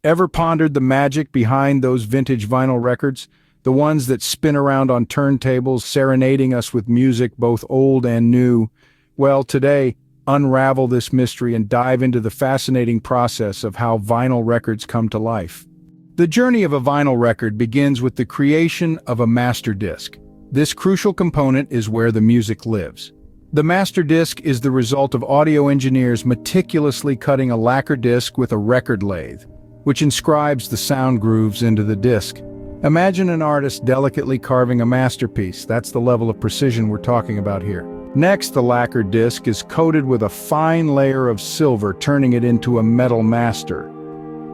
Ever pondered the magic behind those vintage vinyl records? The ones that spin around on turntables, serenading us with music both old and new? Well, today, unravel this mystery and dive into the fascinating process of how vinyl records come to life. The journey of a vinyl record begins with the creation of a master disc. This crucial component is where the music lives. The master disc is the result of audio engineers meticulously cutting a lacquer disc with a record lathe, which inscribes the sound grooves into the disc. Imagine an artist delicately carving a masterpiece. That's the level of precision we're talking about here. Next, the lacquer disc is coated with a fine layer of silver, turning it into a metal master.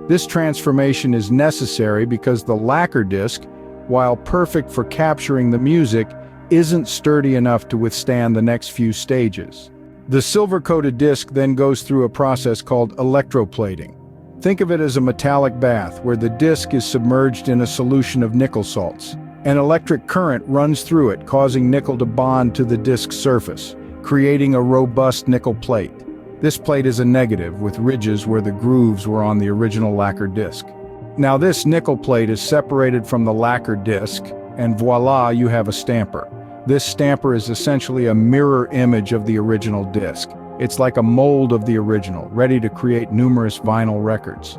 This transformation is necessary because the lacquer disc, while perfect for capturing the music, isn't sturdy enough to withstand the next few stages. The silver-coated disc then goes through a process called electroplating. Think of it as a metallic bath where the disc is submerged in a solution of nickel salts. An electric current runs through it, causing nickel to bond to the disc's surface, creating a robust nickel plate. This plate is a negative, with ridges where the grooves were on the original lacquer disc. Now this nickel plate is separated from the lacquer disc, and voila, you have a stamper. This stamper is essentially a mirror image of the original disc. It's like a mold of the original, ready to create numerous vinyl records.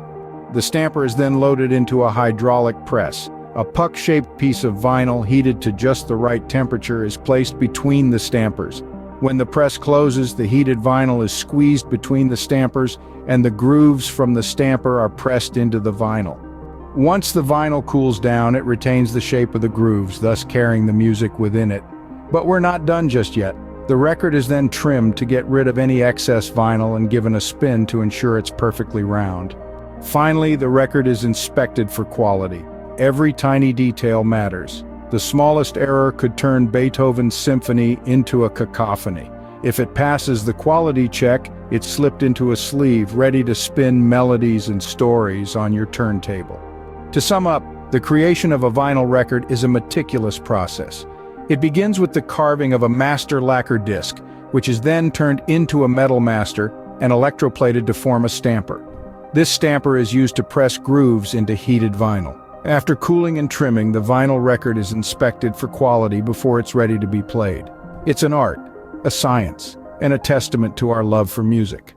The stamper is then loaded into a hydraulic press. A puck-shaped piece of vinyl heated to just the right temperature is placed between the stampers. When the press closes, the heated vinyl is squeezed between the stampers, and the grooves from the stamper are pressed into the vinyl. Once the vinyl cools down, it retains the shape of the grooves, thus carrying the music within it. But we're not done just yet. The record is then trimmed to get rid of any excess vinyl and given a spin to ensure it's perfectly round. Finally, the record is inspected for quality. Every tiny detail matters. The smallest error could turn Beethoven's symphony into a cacophony. If it passes the quality check, it's slipped into a sleeve, ready to spin melodies and stories on your turntable. To sum up, the creation of a vinyl record is a meticulous process. It begins with the carving of a master lacquer disc, which is then turned into a metal master and electroplated to form a stamper. This stamper is used to press grooves into heated vinyl. After cooling and trimming, the vinyl record is inspected for quality before it's ready to be played. It's an art, a science, and a testament to our love for music.